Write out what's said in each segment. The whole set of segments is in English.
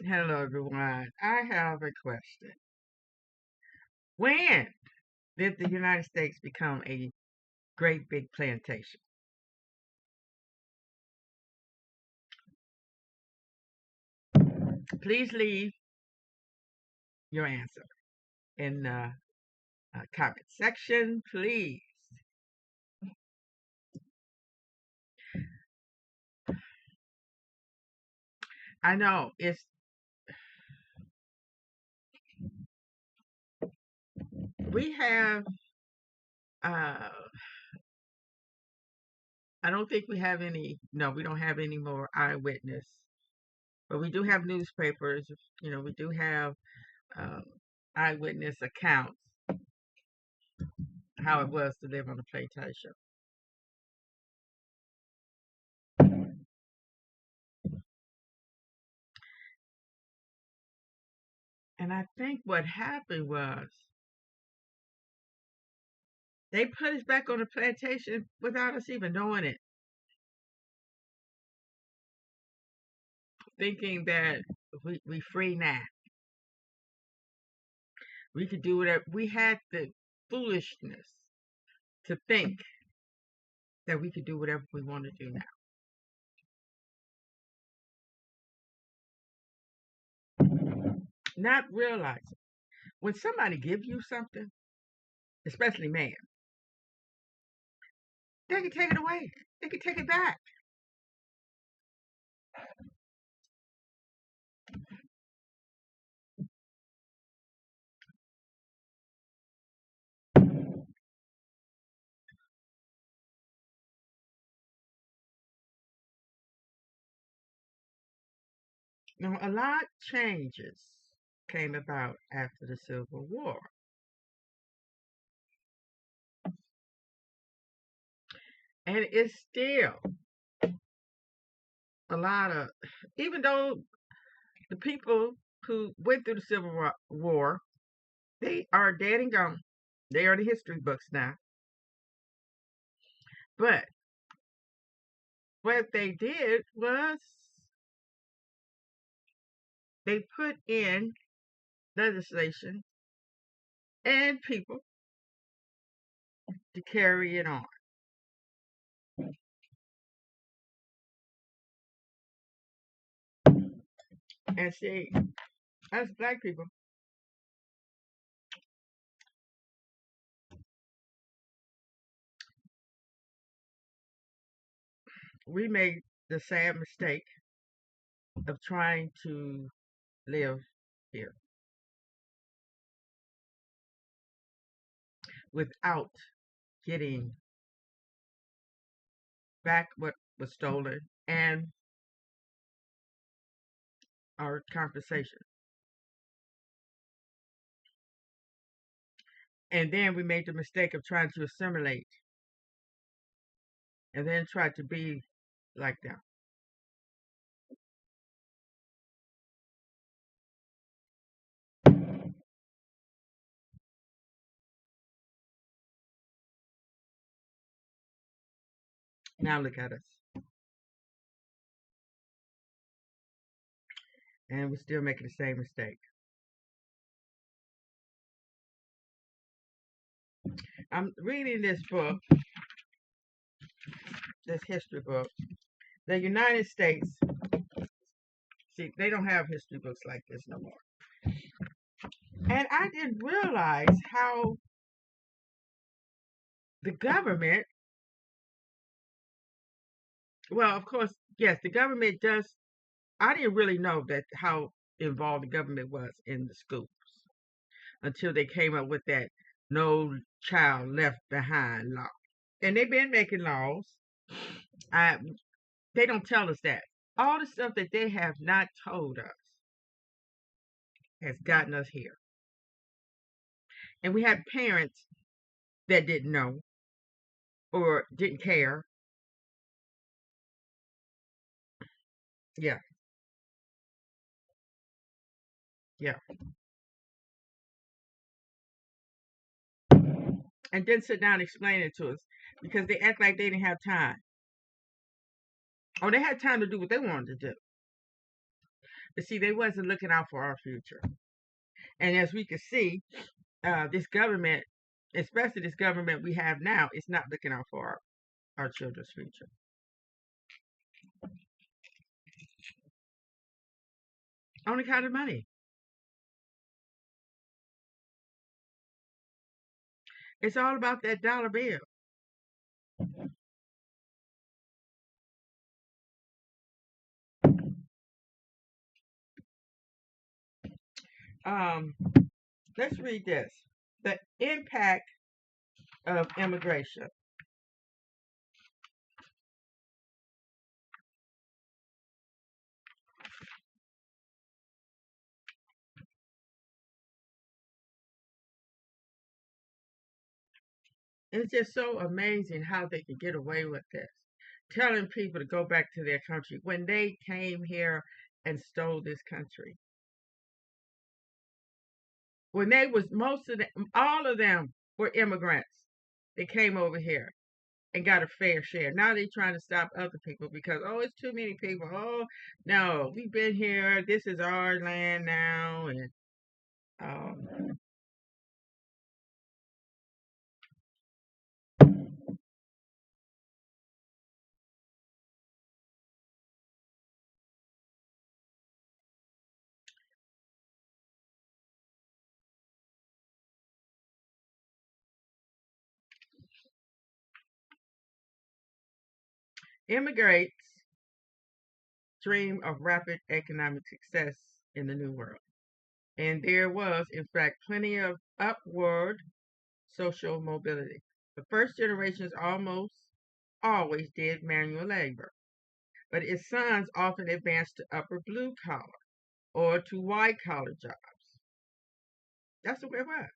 Hello, everyone. I have a question. When did the United States become a great big plantation? Please leave your answer in the comment section, please. I know we have, uh, I don't think we have any, no, we don't have any more eyewitness, but we do have newspapers. We do have uh, eyewitness accounts how it was to live on a plantation. And I think what happened was they put us back on the plantation without us even knowing it, thinking that we free now. We could do whatever. We had the foolishness to think that we could do whatever we want to do now. Not realizing when somebody give you something, especially man, they can take it away. They can take it back. Now, a lot changes came about after the Civil War, and it's still a lot of, even though the people who went through the Civil War, they are dead and gone. They are the history books now. But what they did was they put in legislation and people to carry it on. And see, us black people, we made the sad mistake of trying to live here without getting back what was stolen and our compensation. And then we made the mistake of trying to assimilate and then try to be like them. Now look at us. And we're still making the same mistake. I'm reading this book, this history book. The United States, see, they don't have history books like this no more. And I didn't realize how the government, well, of course, yes, the government does. I didn't really know that how involved the government was in the schools until they came up with that No Child Left Behind law. And they've been making laws. I, they don't tell us that. All the stuff that they have not told us has gotten us here. And we had parents that didn't know or didn't care. Yeah, yeah. And then sit down and explain it to us because they act like they didn't have time. Or they had time to do what they wanted to do. But see, they wasn't looking out for our future. And as we can see, this government, especially this government we have now, is not looking out for our children's future. On account of money. It's all about that dollar bill. Um, let's read this. The impact of immigration. It's just so amazing how they can get away with this. Telling people to go back to their country when they came here and stole this country. When they was most of them, all of them were immigrants. They came over here and got a fair share. Now they're trying to stop other people because it's too many people. Oh no, we've been here. This is our land now, and um, immigrants dream of rapid economic success in the new world. And there was, in fact, plenty of upward social mobility. The first generations almost always did manual labor, but its sons often advanced to upper blue collar or to white collar jobs. That's the way it was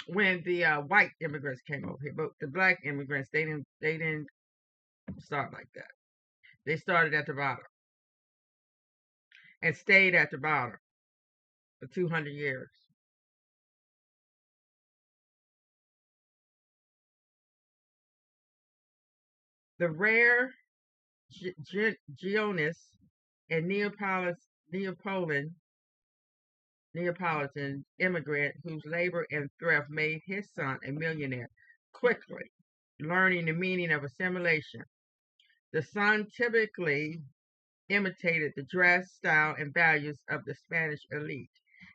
when the white immigrants came over here. But the black immigrants, they didn't start like that. They started at the bottom and stayed at the bottom for 200 years. The rare Geonist and Neapolitan immigrant whose labor and thrift made his son a millionaire quickly, learning the meaning of assimilation. The son typically imitated the dress, style, and values of the Spanish elite.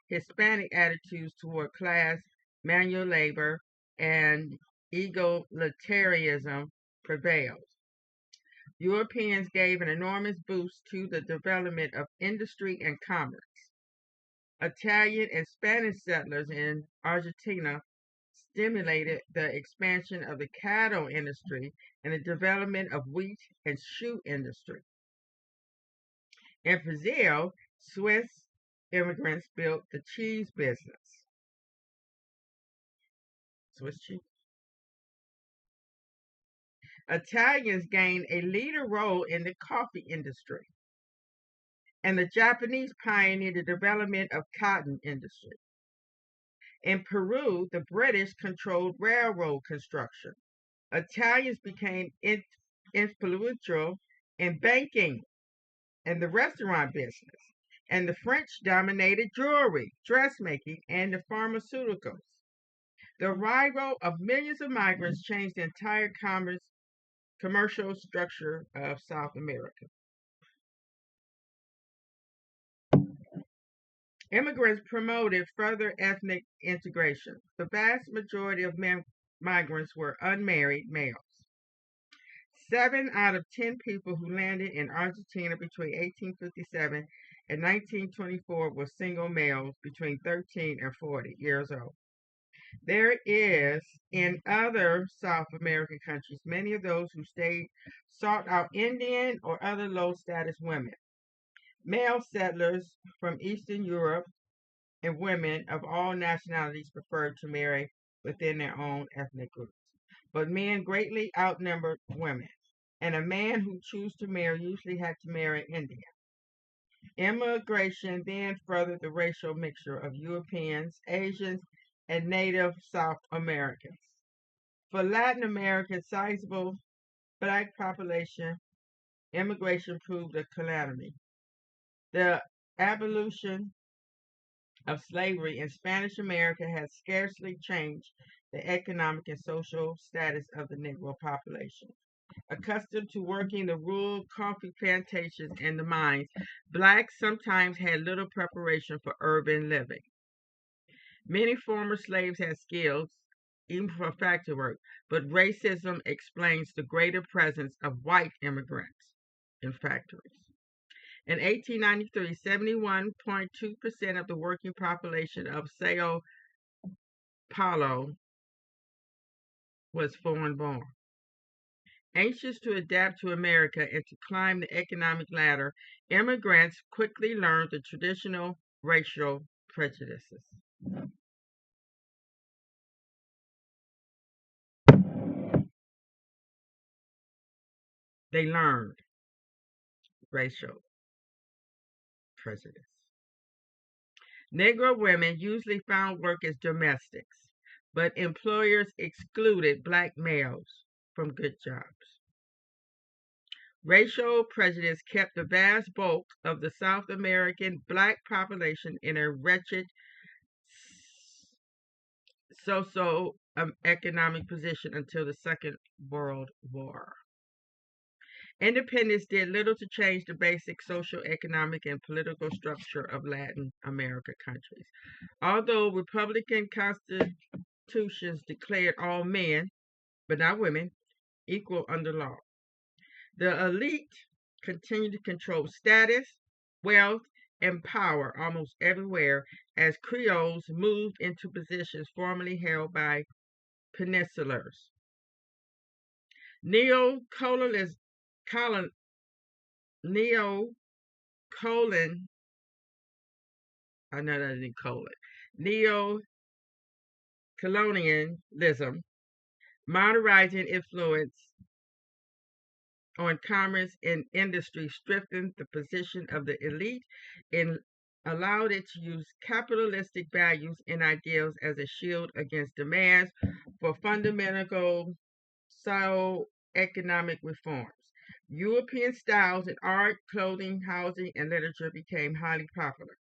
Hispanic attitudes toward class, manual labor, and egalitarianism prevailed. Europeans gave an enormous boost to the development of industry and commerce. Italian and Spanish settlers in Argentina stimulated the expansion of the cattle industry and the development of wheat and shoe industry. In Brazil, Swiss immigrants built the cheese business. Swiss cheese. Italians gained a leader role in the coffee industry, and the Japanese pioneered the development of cotton industry. In Peru, the British controlled railroad construction. Italians became influential in banking and the restaurant business, and the French dominated jewelry, dressmaking, and the pharmaceuticals. The arrival of millions of migrants changed the entire commercial structure of South America. Immigrants promoted further ethnic integration. The vast majority of migrants were unmarried males. 7 out of 10 people who landed in Argentina between 1857 and 1924 were single males between 13 and 40 years old. There is in other South American countries, many of those who stayed sought out Indian or other low status women. Male settlers from Eastern Europe and women of all nationalities preferred to marry within their own ethnic groups. But men greatly outnumbered women, and a man who chose to marry usually had to marry Indian. Immigration then furthered the racial mixture of Europeans, Asians, and native South Americans. For Latin America's sizable black population, immigration proved a calamity. The abolition of slavery in Spanish America has scarcely changed the economic and social status of the Negro population. Accustomed to working the rural coffee plantations and the mines, blacks sometimes had little preparation for urban living. Many former slaves had skills, even for factory work, but racism explains the greater presence of white immigrants in factories. In 1893, 71.2% of the working population of Sao Paulo was foreign born. Anxious to adapt to America and to climb the economic ladder, immigrants quickly learned the traditional racial prejudices. They learned racial prejudice. Negro women usually found work as domestics, but employers excluded black males from good jobs. Racial prejudice kept the vast bulk of the South American black population in a wretched socio-economic position until the Second World War. Independence did little to change the basic social, economic, and political structure of Latin America countries. Although Republican constitutions declared all men, but not women, equal under law, the elite continued to control status, wealth, and power almost everywhere as Creoles moved into positions formerly held by peninsulars. Neo-colonialism, neo colon I know that isn't colon neo colonialism modernizing influence on commerce and industry strengthened the position of the elite and allowed it to use capitalistic values and ideals as a shield against demands for fundamental socio-economic reforms. European styles in art, clothing, housing, and literature became highly popular,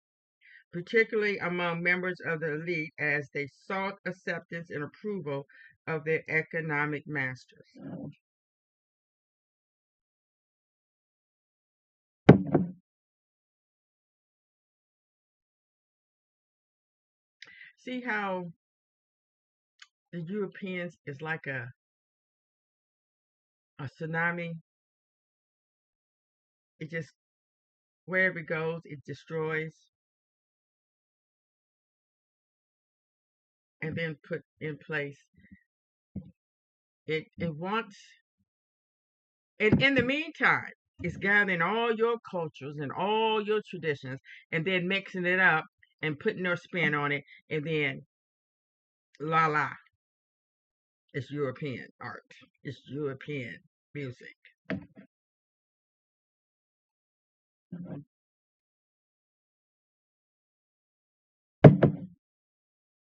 particularly among members of the elite as they sought acceptance and approval of their economic masters. See how the Europeans is like a tsunami? It just, wherever it goes, it destroys and then put in place. It wants, and in the meantime, it's gathering all your cultures and all your traditions and then mixing it up and putting their spin on it, and then la la, it's European art, it's European music.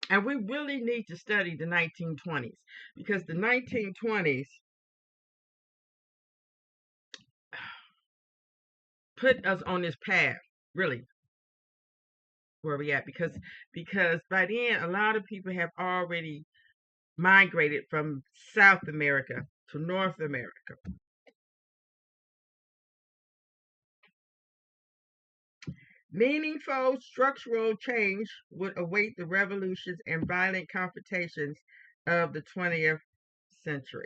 And we really need to study the 1920s because the 1920s put us on this path, really, where we at, because by then a lot of people have already migrated from South America to North America. Meaningful structural change would await the revolutions and violent confrontations of the 20th century.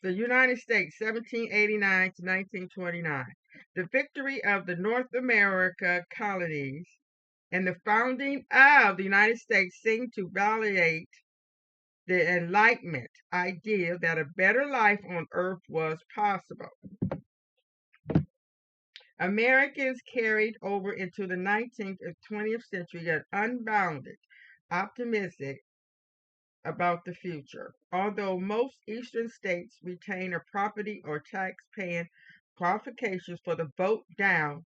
The United States, 1789 to 1929. The victory of the North America colonies and the founding of the United States seemed to validate the Enlightenment idea that a better life on earth was possible. Americans carried over into the 19th and 20th century an unbounded optimistic about the future. Although most eastern states retain a property or tax paying qualifications for the vote down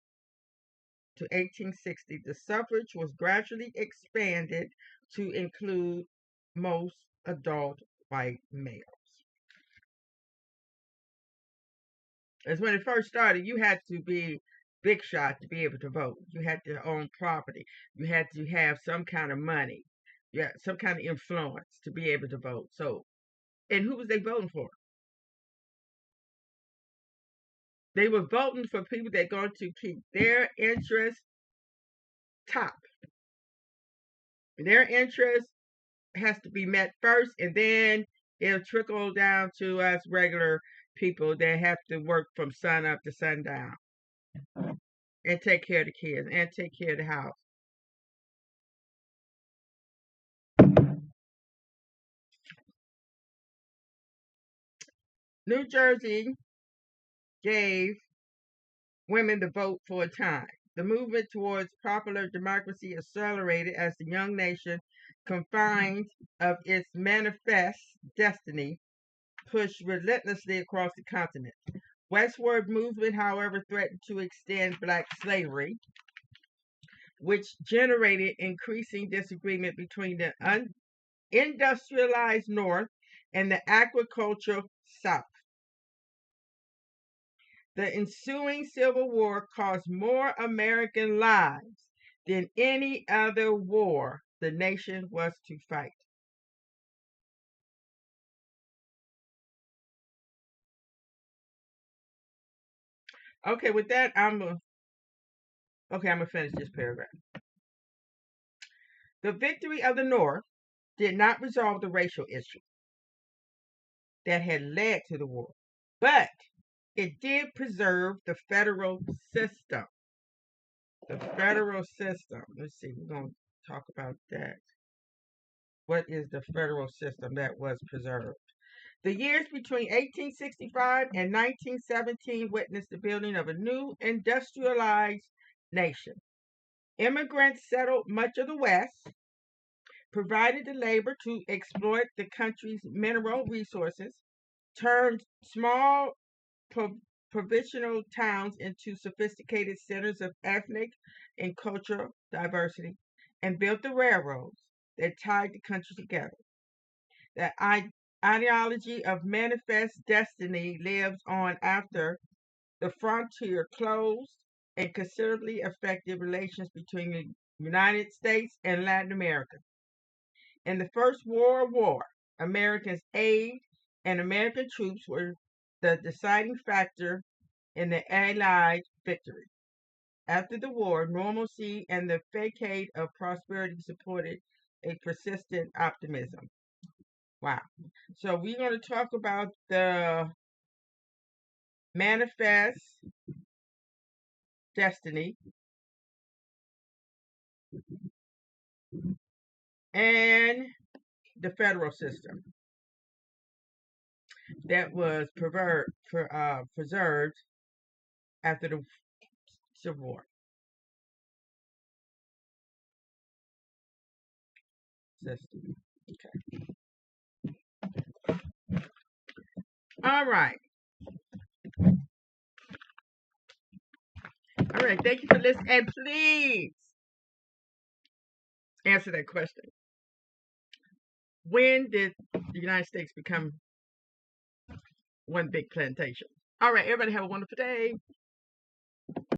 to 1860, the suffrage was gradually expanded to include most adult white males. As when it first started, you had to be big shot to be able to vote. You had to own property. You had to have some kind of money. Yeah, some kind of influence to be able to vote. So, and who was they voting for? They were voting for people that are going to keep their interests top. Their interest has to be met first, and then it'll trickle down to us regular people that have to work from sun up to sundown and take care of the kids and take care of the house. New Jersey gave women the vote for a time. The movement towards popular democracy accelerated as the young nation, confined of its manifest destiny, pushed relentlessly across the continent. Westward movement, however, threatened to extend black slavery, which generated increasing disagreement between the industrialized North and the agricultural South. The ensuing Civil War cost more American lives than any other war the nation was to fight. Okay, with that, I'm gonna finish this paragraph. The victory of the North did not resolve the racial issue that had led to the war, but it did preserve the federal system. The federal system. Let's see, we're going to talk about that. What is the federal system that was preserved? The years between 1865 and 1917 witnessed the building of a new industrialized nation. Immigrants settled much of the West, provided the labor to exploit the country's mineral resources, turned small provincial towns into sophisticated centers of ethnic and cultural diversity, and built the railroads that tied the country together. The ideology of manifest destiny lives on after the frontier closed and considerably affected relations between the United States and Latin America. In the First World War, Americans' aid and American troops were the deciding factor in the Allied victory. After the war, normalcy and the facade of prosperity supported a persistent optimism. Wow. So we're going to talk about the manifest destiny and the federal system that was preserved after the Civil War system. Okay. All right. All right. Thank you for listening. And please answer that question. When did the United States become one big plantation? All right. Everybody have a wonderful day.